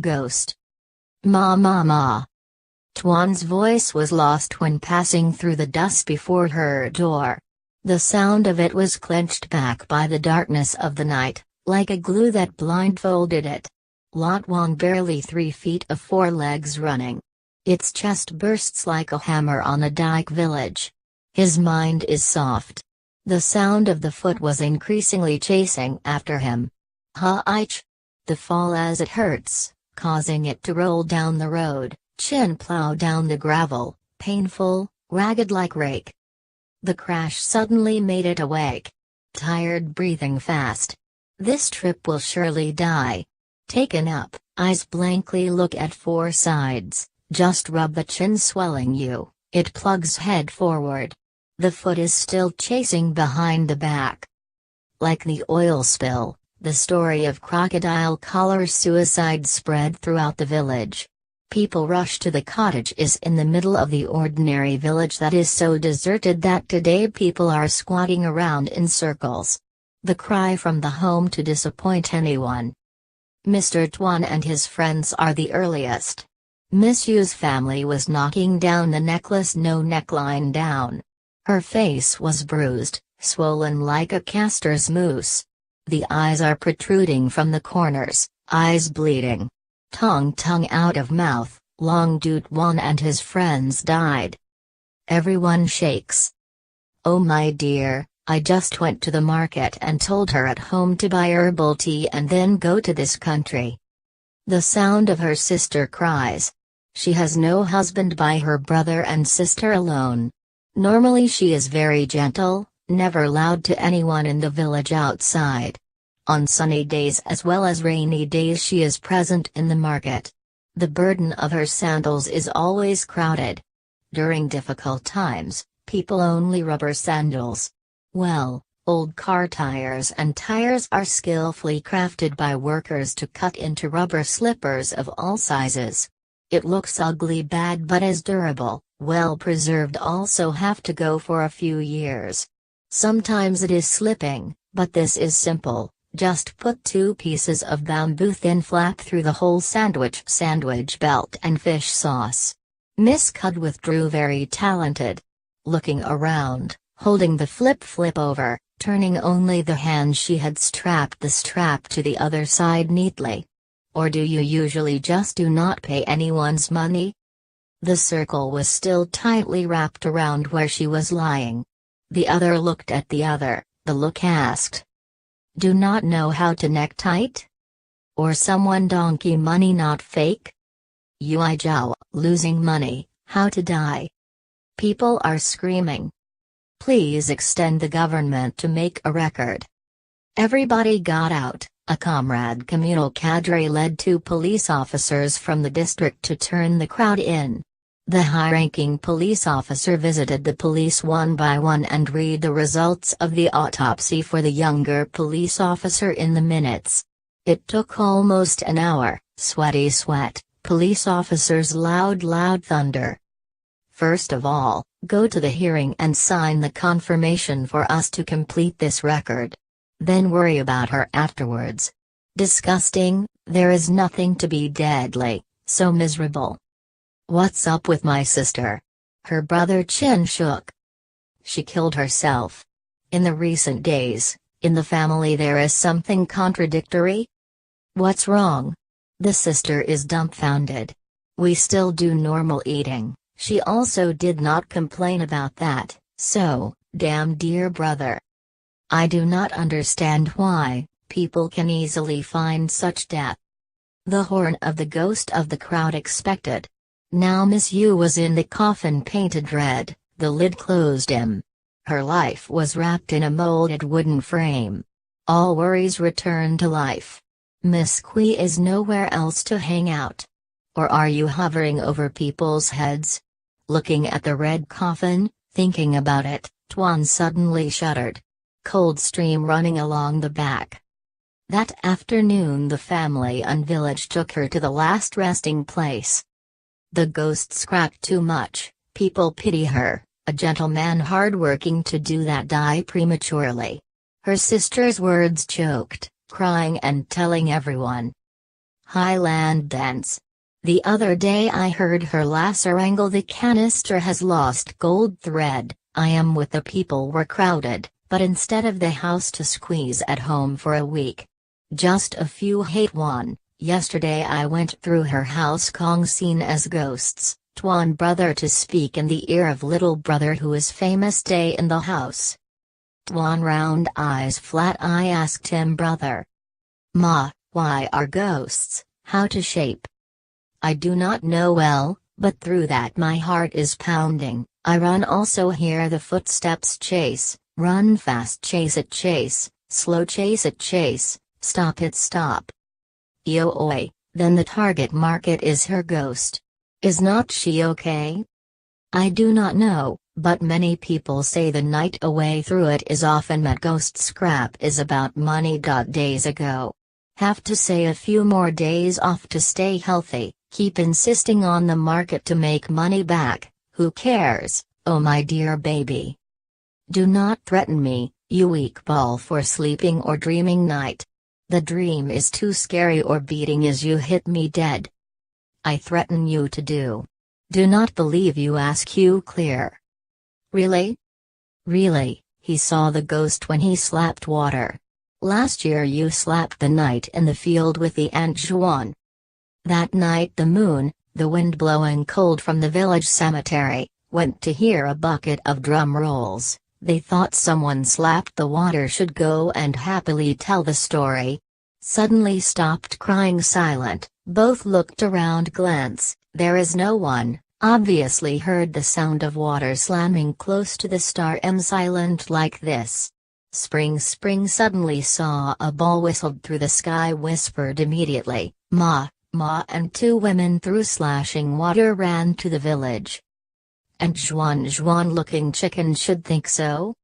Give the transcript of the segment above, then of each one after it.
Ghost. Ma ma ma. Tuan's voice was lost when passing through the dust before her door. The sound of it was clenched back by the darkness of the night, like a glue that blindfolded it. Lot Wong barely 3 feet of 4 legs running. Its chest bursts like a hammer on a dike village. His mind is soft. The sound of the foot was increasingly chasing after him. Ha-ich! The fall as it hurts, causing it to roll down the road, chin plow down the gravel, painful, ragged like rake. The crash suddenly made it awake. Tired, breathing fast. This trip will surely die. Taken up, eyes blankly look at 4 sides, just rub the chin swelling you, it plugs head forward. The foot is still chasing behind the back. Like the oil spill, the story of crocodile collar suicide spread throughout the village. People rush to the cottage is in the middle of the ordinary village that is so deserted that today people are squatting around in circles. The cry from the home to disappoint anyone. Mr. Tuan and his friends are the earliest. Miss Yu's family was knocking down the necklace no neckline down. Her face was bruised, swollen like a caster's mousse. The eyes are protruding from the corners, eyes bleeding. Tongue out of mouth, Long Du Tuan and his friends died. Everyone shakes. Oh my dear, I just went to the market and told her at home to buy herbal tea and then go to this country. The sound of her sister cries. She has no husband by her brother and sister alone. Normally she is very gentle, never loud to anyone in the village outside. On sunny days as well as rainy days she is present in the market. The burden of her sandals is always crowded. During difficult times, people only rubber sandals. Well, old car tires and tires are skillfully crafted by workers to cut into rubber slippers of all sizes. It looks ugly bad but is durable, well preserved also have to go for a few years. Sometimes it is slipping, but this is simple, just put 2 pieces of bamboo thin flap through the whole sandwich belt and fish sauce. Miss Cud withdrew very talented. Looking around, holding the flip over, turning only the hand she had strapped the strap to the other side neatly. Or do you usually just do not pay anyone's money? The circle was still tightly wrapped around where she was lying. The other looked at the other, the look asked. Do not know how to neck tight? Or someone donkey money not fake? Yui Jiao, losing money, how to die? People are screaming. Please extend the government to make a record. Everybody got out. A comrade communal cadre led 2 police officers from the district to turn the crowd in. The high-ranking police officer visited the police one by one and read the results of the autopsy for the younger police officer in the minutes. It took almost an hour, sweaty sweat, police officers loud thunder. First of all, go to the hearing and sign the confirmation for us to complete this record. Then worry about her afterwards. Disgusting, there is nothing to be deadly, so miserable. What's up with my sister? Her brother chin shook. She killed herself. In the recent days, in the family there is something contradictory? What's wrong? The sister is dumbfounded. We still do normal eating, she also did not complain about that, so, damn dear brother. I do not understand why people can easily find such death. The horn of the ghost of the crowd expected. Now Miss Yu was in the coffin painted red, the lid closed in. Her life was wrapped in a molded wooden frame. All worries returned to life. Miss Kui is nowhere else to hang out. Or are you hovering over people's heads? Looking at the red coffin, thinking about it, Tuan suddenly shuddered. Cold stream running along the back. That afternoon the family and village took her to the last resting place. The ghosts cracked too much, people pity her, a gentleman hardworking to do that die prematurely. Her sister's words choked, crying and telling everyone. Highland dance. The other day I heard her lass wrangle the canister has lost gold thread. I am with the people were crowded, but instead of the house to squeeze at home for a week. Just a few hate one. Yesterday I went through her house Kong seen as ghosts, Tuan brother to speak in the ear of little brother who is famous day in the house. Tuan round eyes flat I asked him brother. Ma, why are ghosts, how to shape? I do not know well, but through that my heart is pounding. I run also hear the footsteps chase, run fast chase, slow chase, stop it stop. Yo oi, then the target market is her ghost. Is not she okay? I do not know, but many people say the night away through it is often met ghost scrap is about money. Days ago. Have to say a few more days off to stay healthy, keep insisting on the market to make money back, who cares, oh my dear baby. Do not threaten me, you weak ball for sleeping or dreaming night. The dream is too scary or beating is you hit me dead. I threaten you to do. Do not believe you ask you clear. Really? Really, he saw the ghost when he slapped water. Last year you slapped the night in the field with the Aunt Juan. That night the moon, the wind blowing cold from the village cemetery, went to hear a bucket of drum rolls. They thought someone slapped the water should go and happily tell the story. Suddenly stopped crying silent, both looked around glance, there is no one, obviously heard the sound of water slamming close to the star silent like this. Spring suddenly saw a ball whistled through the sky whispered immediately, Ma, Ma and two women through slashing water ran to the village. And Juan looking chicken should think so?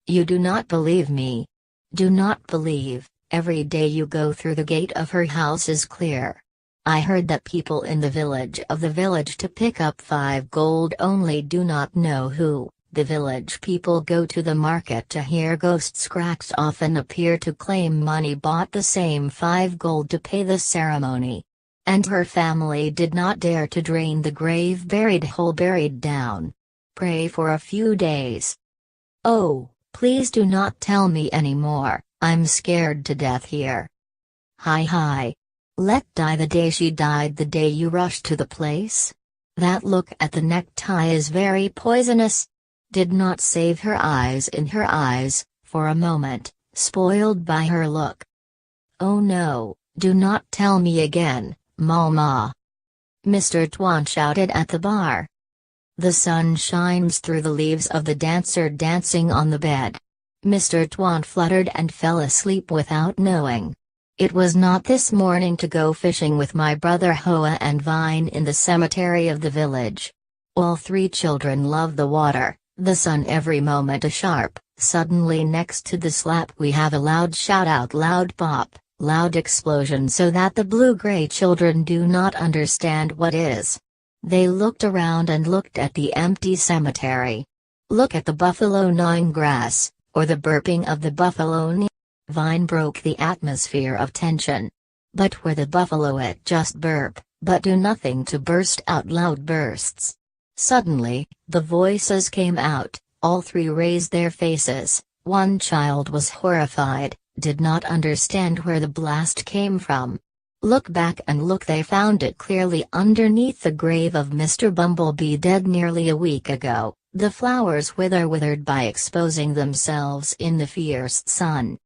You do not believe me. Do not believe, every day you go through the gate of her house is clear. I heard that people in the village to pick up 5 gold only do not know who. The village people go to the market to hear ghosts cracks often appear to claim money bought the same 5 gold to pay the ceremony. And her family did not dare to drain the grave buried down. Pray for a few days. Oh, please do not tell me any more, I'm scared to death here. Hi. Let die the day she died the day you rushed to the place? That look at the necktie is very poisonous. Did not save her eyes in her eyes, for a moment, spoiled by her look. Oh no, do not tell me again, Mama. Mr. Tuan shouted at the bar. The sun shines through the leaves of the dancer dancing on the bed. Mr. Tuan fluttered and fell asleep without knowing. It was not this morning to go fishing with my brother Hoa and Vine in the cemetery of the village. All 3 children love the water. The sun every moment a sharp, suddenly next to the slap we have a loud shout out loud pop, loud explosion so that the blue-gray children do not understand what is. They looked around and looked at the empty cemetery. Look at the buffalo gnawing grass, or the burping of the buffalo. Vine broke the atmosphere of tension. But where the buffalo it just burp, but do nothing to burst out loud bursts. Suddenly, the voices came out, all 3 raised their faces, one child was horrified, did not understand where the blast came from. Look back and look they found it clearly underneath the grave of Mr. Bumblebee dead nearly a week ago, the flowers withered by exposing themselves in the fierce sun.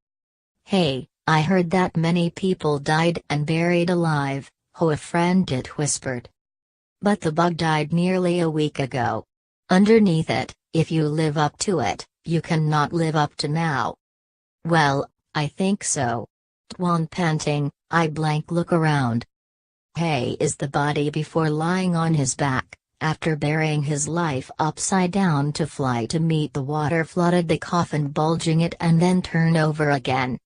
Hey, I heard that many people died and buried alive, Hoa friend it whispered. But the bug died nearly a week ago. Underneath it, if you live up to it, you cannot live up to now. Well, I think so. Tuan panting, I blank look around. Hey is the body before lying on his back, after burying his life upside down to fly to meet the water flooded the coffin bulging it and then turn over again.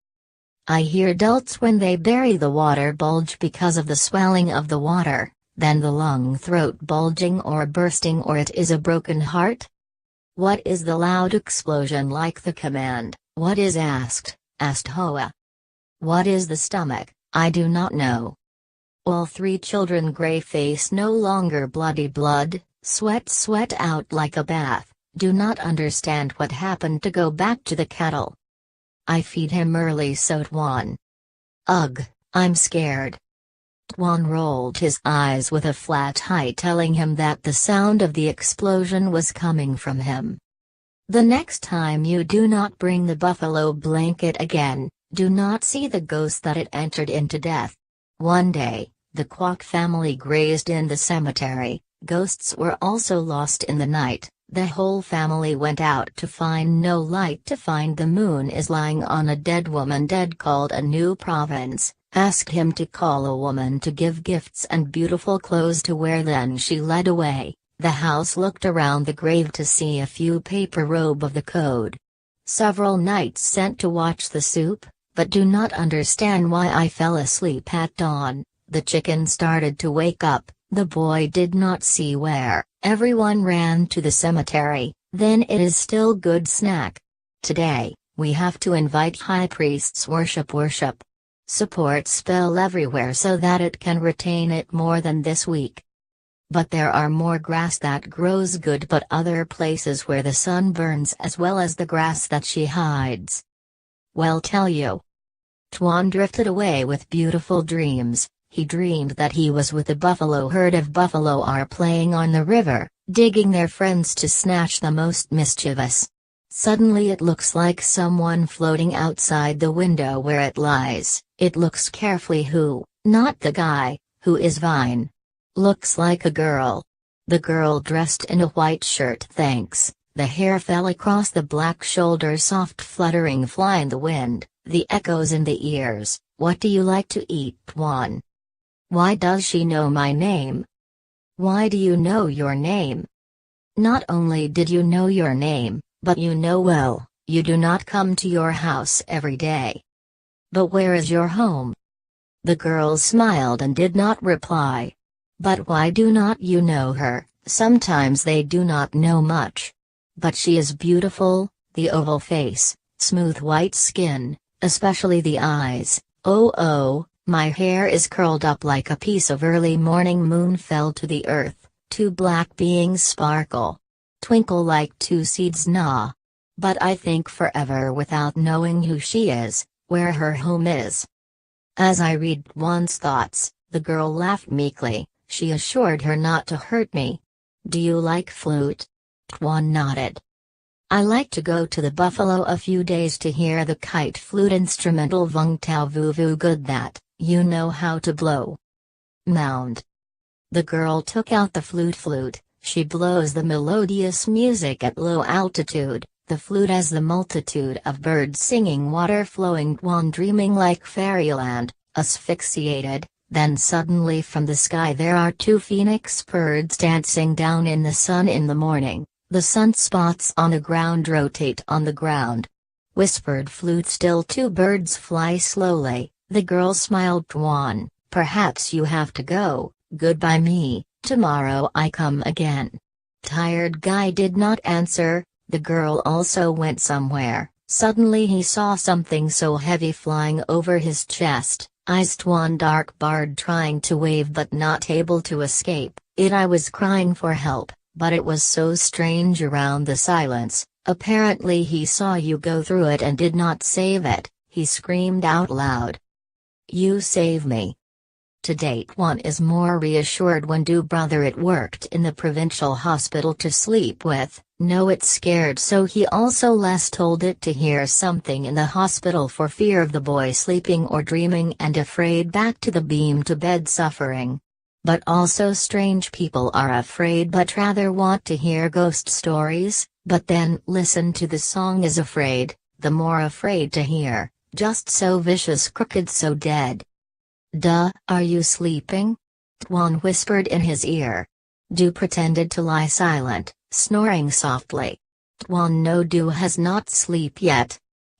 I hear adults when they bury the water bulge because of the swelling of the water. Then the lung throat bulging or bursting or it is a broken heart? What is the loud explosion like the command, what is asked Hoa. What is the stomach, I do not know. All three children gray face no longer bloody blood, sweat out like a bath, do not understand what happened to go back to the kettle. I feed him early so Tuan. Ugh, I'm scared. Tuan rolled his eyes with a flat eye telling him that the sound of the explosion was coming from him. The next time you do not bring the buffalo blanket again, do not see the ghost that it entered into death. One day, the Kwok family grazed in the cemetery, ghosts were also lost in the night, the whole family went out to find no light to find the moon is lying on a dead woman dead called a new province, asked him to call a woman to give gifts and beautiful clothes to wear then she led away. The house looked around the grave to see a few paper robe of the code. Several nights sent to watch the soup, but do not understand why I fell asleep at dawn. The chicken started to wake up, the boy did not see where, everyone ran to the cemetery, then it is still good snack. Today, we have to invite high priests worship. Support spell everywhere so that it can retain it more than this week. But there are more grass that grows good but other places where the sun burns as well as the grass that she hides. Well tell you. Tuan drifted away with beautiful dreams, he dreamed that he was with a buffalo herd of buffalo are playing on the river, digging their friends to snatch the most mischievous. Suddenly it looks like someone floating outside the window where it lies, it looks carefully who, not the guy, who is Vine. Looks like a girl. The girl dressed in a white shirt thanks, the hair fell across the black shoulder soft fluttering fly in the wind, the echoes in the ears, what do you like to eat Tuan? Why does she know my name? Why do you know your name? Not only did you know your name, but you know well, you do not come to your house every day. But where is your home? The girl smiled and did not reply. But why do not you know her? Sometimes they do not know much. But she is beautiful, the oval face, smooth white skin, especially the eyes. Oh, my hair is curled up like a piece of early morning moon fell to the earth, two black beings sparkle. Twinkle like two seeds nah. But I think forever without knowing who she is, where her home is. As I read Tuan's thoughts, the girl laughed meekly. She assured her not to hurt me. Do you like flute? Tuan nodded. I like to go to the buffalo a few days to hear the kite flute instrumental Vung Tao Vu Vu good that, you know how to blow. Mound. The girl took out the flute, she blows the melodious music at low altitude, the flute as the multitude of birds singing water flowing Tuan dreaming like fairyland, asphyxiated. Then suddenly from the sky there are two phoenix birds dancing down in the sun in the morning, the sunspots on the ground rotate on the ground. Whispered flute still two birds fly slowly, the girl smiled Tuan, perhaps you have to go, goodbye me, tomorrow I come again. Tired guy did not answer, the girl also went somewhere, suddenly he saw something so heavy flying over his chest. Eyes Tuan dark barred trying to wave but not able to escape, I was crying for help, but it was so strange around the silence, apparently he saw you go through it and did not save it, he screamed out loud. You save me. To date one is more reassured when do brother it worked in the provincial hospital to sleep with, no it scared so he also less told it to hear something in the hospital for fear of the boy sleeping or dreaming and afraid back to the beam to bed suffering. But also strange people are afraid but rather want to hear ghost stories, but then listen to the song is afraid, the more afraid to hear, just so vicious crooked so dead. Duh, are you sleeping? Tuan whispered in his ear. Du pretended to lie silent, snoring softly. Tuan no Du has not sleep yet.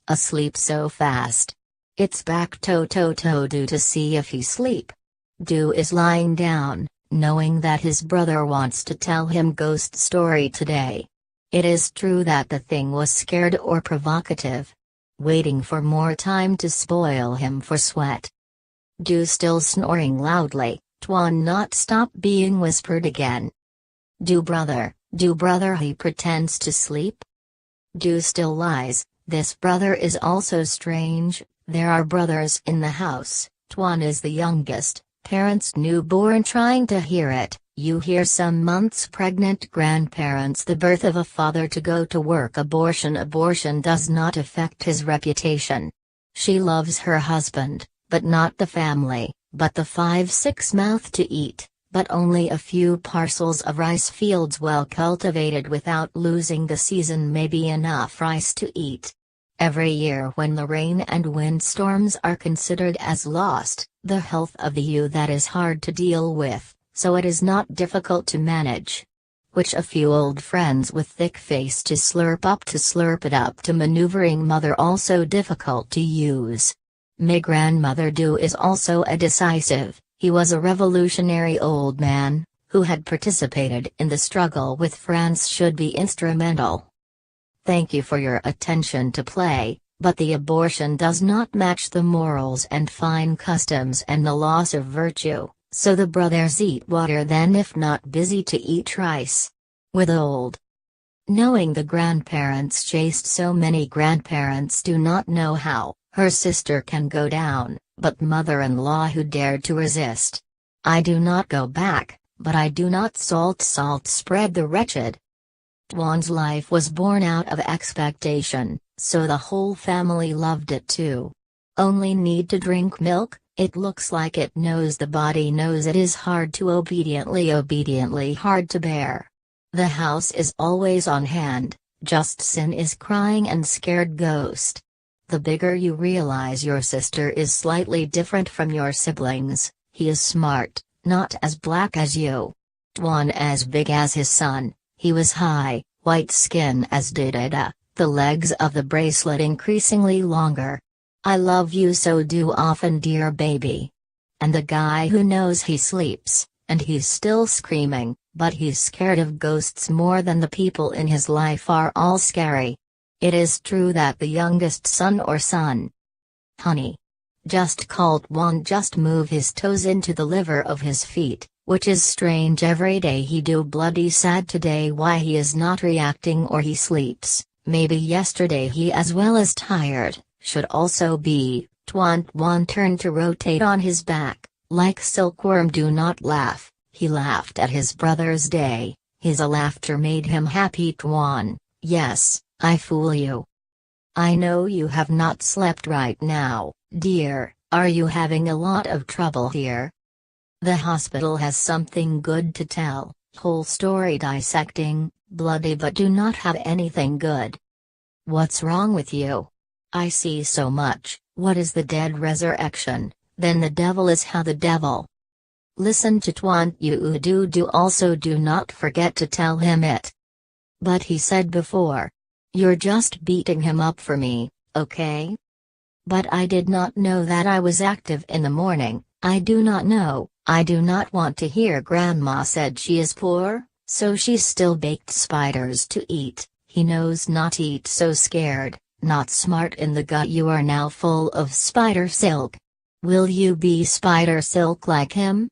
Asleep so fast. It's back to Du to see if he sleep. Du is lying down, knowing that his brother wants to tell him ghost story today. It is true that the thing was scared or provocative. Waiting for more time to spoil him for sweat. Do still snoring loudly, Tuan not stop being whispered again. Do brother, he pretends to sleep? Do still lies, this brother is also strange, there are brothers in the house, Tuan is the youngest, parents newborn trying to hear it, you hear some months pregnant grandparents the birth of a father to go to work abortion does not affect his reputation. She loves her husband, but not the family, but the 5-6 mouth to eat, but only a few parcels of rice fields well cultivated without losing the season may be enough rice to eat. Every year when the rain and windstorms are considered as lost, the health of the ewe that is hard to deal with, so it is not difficult to manage. Which a few old friends with thick face to slurp it up to maneuvering mother also difficult to use. My grandmother Do is also a decisive, he was a revolutionary old man, who had participated in the struggle with France should be instrumental. Thank you for your attention to play, but the abortion does not match the morals and fine customs and the loss of virtue, so the brothers eat water then if not busy to eat rice. With old. Knowing the grandparents chased so many grandparents do not know how, her sister can go down, but mother-in-law who dared to resist. I do not go back, but I do not salt spread the wretched. Tuan's life was born out of expectation, so the whole family loved it too. Only need to drink milk, it looks like it knows the body knows it is hard to obediently hard to bear. The house is always on hand, just Sin is crying and scared ghost. The bigger you realize your sister is slightly different from your siblings, he is smart, not as black as you. Tuan as big as his son. He was high, white skin as Dada, the legs of the bracelet increasingly longer. I love you so do often dear baby. And the guy who knows he sleeps, and he's still screaming, but he's scared of ghosts more than the people in his life are all scary. It is true that the youngest son honey. Just called Tuan just move his toes into the liver of his feet. Which is strange every day he do bloody sad today why he is not reacting or he sleeps, maybe yesterday he as well as tired, should also be, Tuan turned to rotate on his back, like silkworm do not laugh, he laughed at his brother's day, his laughter made him happy Tuan, yes, I fool you. I know you have not slept right now, dear, are you having a lot of trouble here? The hospital has something good to tell, whole story dissecting, bloody but do not have anything good. What's wrong with you? I see so much, what is the dead resurrection, then the devil is how the devil. Listen to Tuan you do also do not forget to tell him it. But he said before. You're just beating him up for me, okay? But I did not know that I was active in the morning, I do not know. I do not want to hear Grandma said she is poor, so she still baked spiders to eat, he knows not eat so scared, not smart in the gut you are now full of spider silk. Will you be spider silk like him?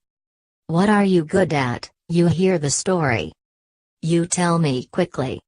What are you good at, you hear the story. You tell me quickly.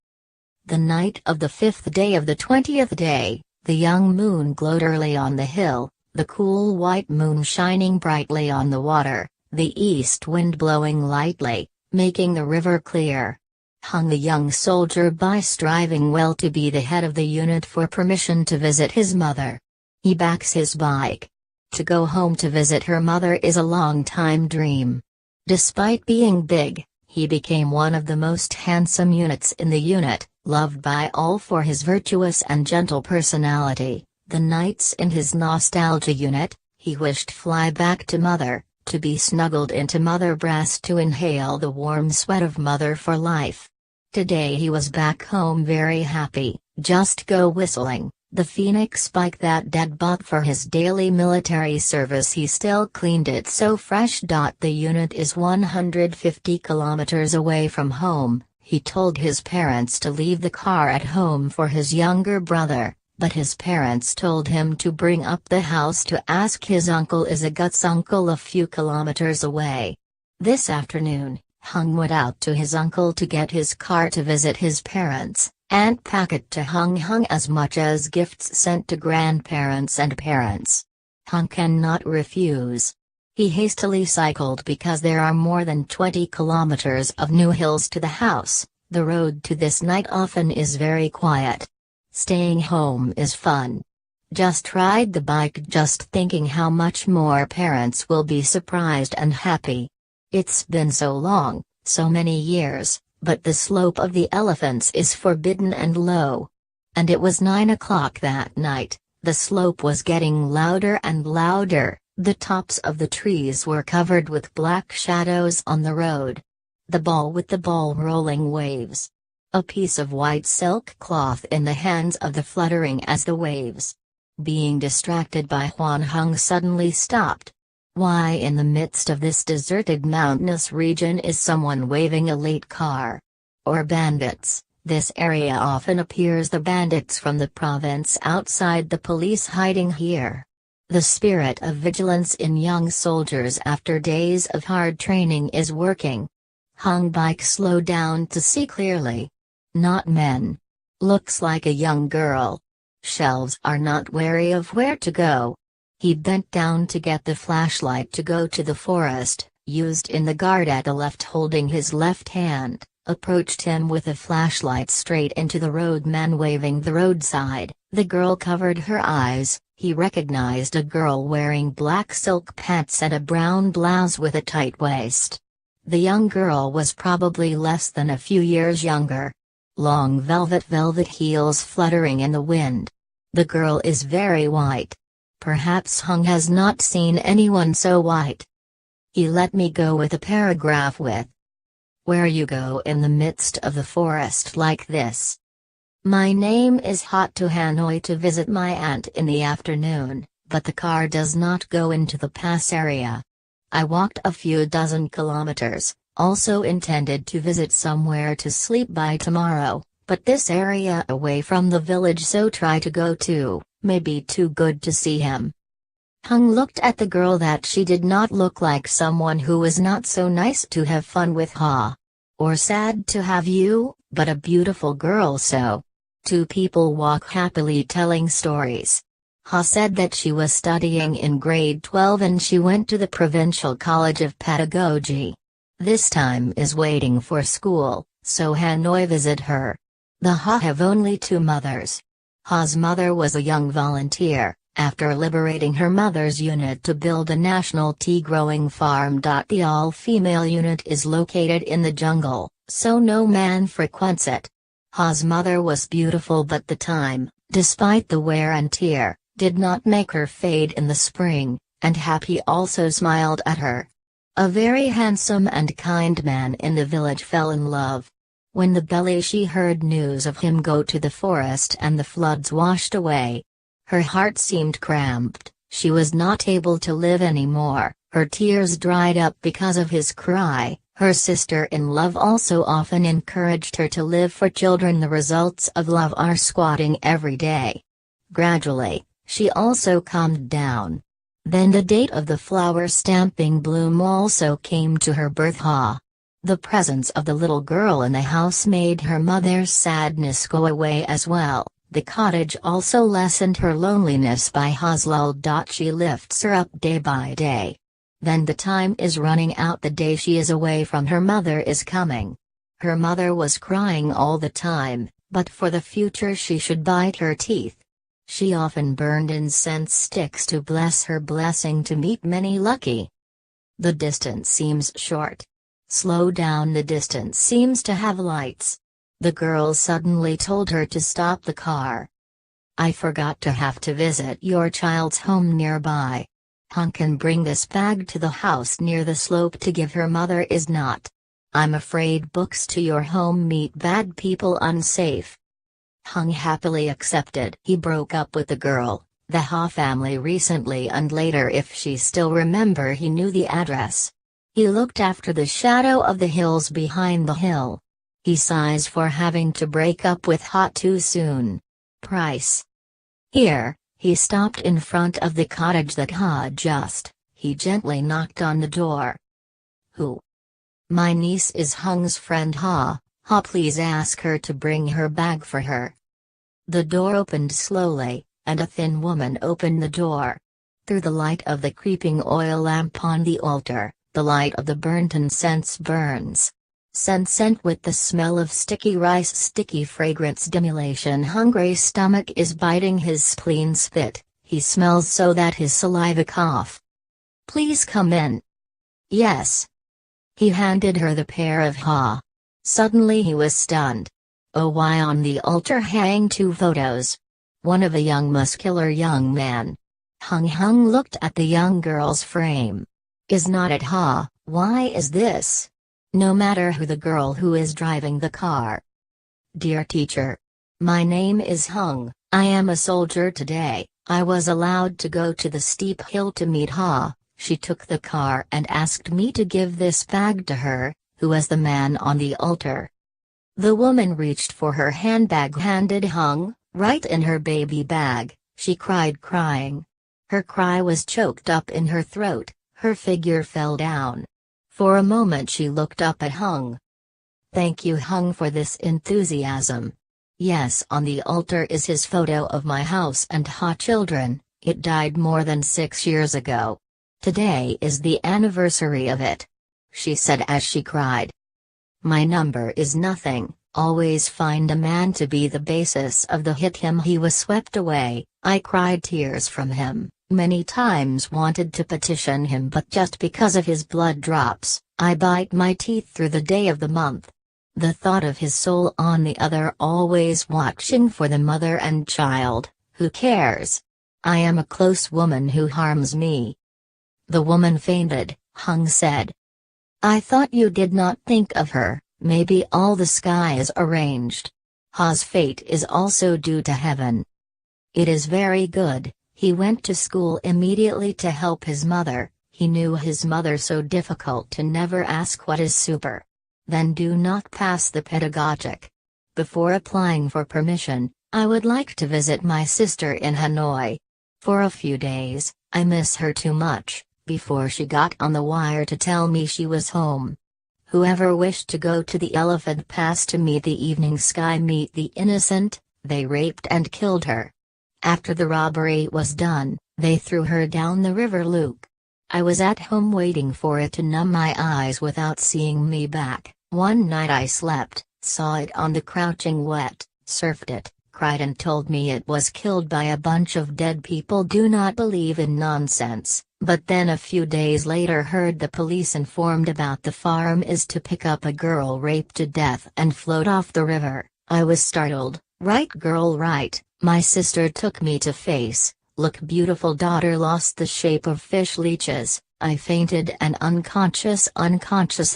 The night of the 5th day of the 20th day, the young moon glowed early on the hill, the cool white moon shining brightly on the water. The east wind blowing lightly, making the river clear. Hung the young soldier by striving well to be the head of the unit for permission to visit his mother. He backs his bike. To go home to visit her mother is a long-time dream. Despite being big, he became one of the most handsome units in the unit, loved by all for his virtuous and gentle personality. The nights in his nostalgia unit, he wished fly back to mother. To be snuggled into mother breast to inhale the warm sweat of mother for life. Today he was back home very happy, just go whistling, the Phoenix bike that Dad bought for his daily military service he still cleaned it so fresh. The unit is 150 kilometers away from home, he told his parents to leave the car at home for his younger brother, but his parents told him to bring up the house to ask his uncle Izagut's uncle a few kilometers away. This afternoon, Hung went out to his uncle to get his car to visit his parents, and pack it to Hung as much as gifts sent to grandparents and parents. Hung cannot refuse. He hastily cycled because there are more than 20 kilometers of new hills to the house. The road to this night often is very quiet. Staying home is fun. Just ride the bike, just thinking how much more parents will be surprised and happy. It's been so long, so many years, but the slope of the elephants is forbidden and low. And it was 9 o'clock that night. The slope was getting louder and louder, the tops of the trees were covered with black shadows on the road. The ball with the ball rolling waves. A piece of white silk cloth in the hands of the fluttering as the waves. Being distracted by Huan, Hung suddenly stopped. Why in the midst of this deserted mountainous region is someone waving a late car? Or bandits? This area often appears the bandits from the province outside, the police hiding here. The spirit of vigilance in young soldiers after days of hard training is working. Hung bike slowed down to see clearly. Not men. Looks like a young girl. Shelves are not wary of where to go. He bent down to get the flashlight to go to the forest, used in the guard at the left holding his left hand, approached him with a flashlight straight into the roadman waving the roadside. The girl covered her eyes. He recognized a girl wearing black silk pants and a brown blouse with a tight waist. The young girl was probably less than a few years younger. Long velvet heels fluttering in the wind. The girl is very white. Perhaps Hung has not seen anyone so white. He let me go with a paragraph with. Where you go in the midst of the forest like this? My name is Hot to Hanoi to visit my aunt in the afternoon, but the car does not go into the pass area. I walked a few dozen kilometers, also intended to visit somewhere to sleep by tomorrow, but this area away from the village, so try to go to, may be too good to see him. Hung looked at the girl. That she did not look like someone who was not so nice to have fun with Ha. Or sad to have you, but a beautiful girl. So. Two people walk happily telling stories. Ha said that she was studying in grade 12 and she went to the Provincial College of Pedagogy. This time is waiting for school, so Hanoi visit her. The Ha have only two mothers. Ha's mother was a young volunteer, after liberating her mother's unit to build a national tea-growing farm. The all-female unit is located in the jungle, so no man frequents it. Ha's mother was beautiful, but the time, despite the wear and tear, did not make her fade in the spring, and Happy also smiled at her. A very handsome and kind man in the village fell in love. When the Belishi heard news of him go to the forest and the floods washed away, her heart seemed cramped. She was not able to live anymore. Her tears dried up because of his cry. Her sister-in-law also often encouraged her to live for children. The results of love are squatting every day. Gradually, she also calmed down. Then the date of the flower stamping bloom also came to her birth. The presence of the little girl in the house made her mother's sadness go away as well. The cottage also lessened her loneliness by Ha's lull. She lifts her up day by day. Then the time is running out. The day she is away from her mother is coming. Her mother was crying all the time, but for the future she should bite her teeth. She often burned incense sticks to bless her blessing to meet many lucky. The distance seems short. Slow down, the distance seems to have lights. The girl suddenly told her to stop the car. I forgot to have to visit your child's home nearby. Hung can bring this bag to the house near the slope to give her mother is not. I'm afraid books to your home meet bad people unsafe. Hung happily accepted. He broke up with the girl, the Ha family recently, and later, if she still remember, he knew the address. He looked after the shadow of the hills behind the hill. He sighs for having to break up with Ha too soon. Price. Here, he stopped in front of the cottage that Ha just. He gently knocked on the door. Who? My niece is Hung's friend Ha. Ha, please ask her to bring her bag for her. The door opened slowly, and a thin woman opened the door. Through the light of the creeping oil lamp on the altar, the light of the burnt incense burns. Scent with the smell of sticky rice, sticky fragrant stimulation. Hungry stomach is biting his spleen spit, he smells so that his saliva cough. Please come in. Yes. He handed her the pair of Ha. Suddenly he was stunned. Oh, why on the altar hang two photos? One of a young muscular young man. Hung looked at the young girl's frame. Is not it Ha? Why is this? No matter who the girl who is driving the car. Dear teacher. My name is Hung, I am a soldier today. I was allowed to go to the steep hill to meet Ha. She took the car and asked me to give this bag to her, who was the man on the altar. The woman reached for her handbag, handed Hung, right in her baby bag. She cried, crying. Her cry was choked up in her throat, her figure fell down. For a moment she looked up at Hung. Thank you, Hung, for this enthusiasm. Yes, on the altar is his photo of my house and Ha children. It died more than 6 years ago. Today is the anniversary of it. She said as she cried. My number is nothing, always find a man to be the basis of the hit him. He was swept away. I cried tears from him, many times wanted to petition him, but just because of his blood drops, I bite my teeth through the day of the month. The thought of his soul on the other, always watching for the mother and child, who cares? I am a close woman who harms me. The woman fainted, Hung said. I thought you did not think of her, maybe all the sky is arranged. Ha's fate is also due to heaven. It is very good, he went to school immediately to help his mother, he knew his mother so difficult to never ask what is super. Then do not pass the pedagogic. Before applying for permission, I would like to visit my sister in Hanoi. For a few days, I miss her too much. Before she got on the wire to tell me she was home. Whoever wished to go to the Elephant Pass to meet the evening sky, meet the innocent, they raped and killed her. After the robbery was done, they threw her down the river Luke. I was at home waiting for it to numb my eyes without seeing me back. One night I slept, saw it on the crouching wet, surfed it, cried and told me it was killed by a bunch of dead people. Do not believe in nonsense. But then a few days later heard the police informed about the farm is to pick up a girl raped to death and float off the river. I was startled. Right girl, right. My sister took me to face. Look, beautiful daughter lost the shape of fish leeches. I fainted and unconscious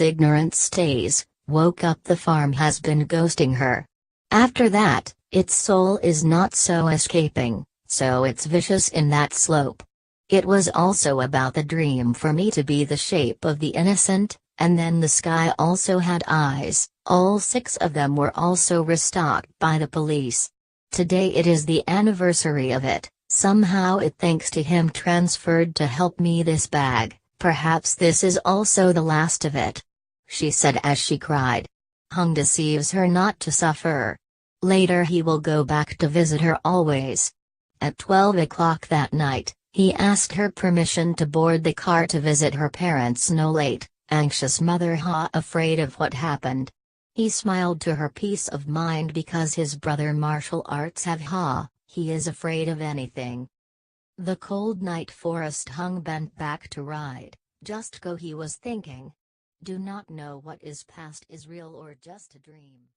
ignorance stays. Woke up, the farm has been ghosting her. After that, its soul is not so escaping, so it's vicious in that slope. It was also about the dream for me to be the shape of the innocent, and then the sky also had eyes. All 6 of them were also restocked by the police. Today it is the anniversary of it, somehow it thanks to him transferred to help me this bag, perhaps this is also the last of it. She said as she cried. Hung deceives her not to suffer. Later he will go back to visit her always. At 12 o'clock that night, he asked her permission to board the car to visit her parents. No late, anxious mother Ha, afraid of what happened. He smiled to her peace of mind because his brother martial arts have Ha, he is afraid of anything. The cold night forest Hung bent back to ride, just go he was thinking. Do not know what is past is real or just a dream.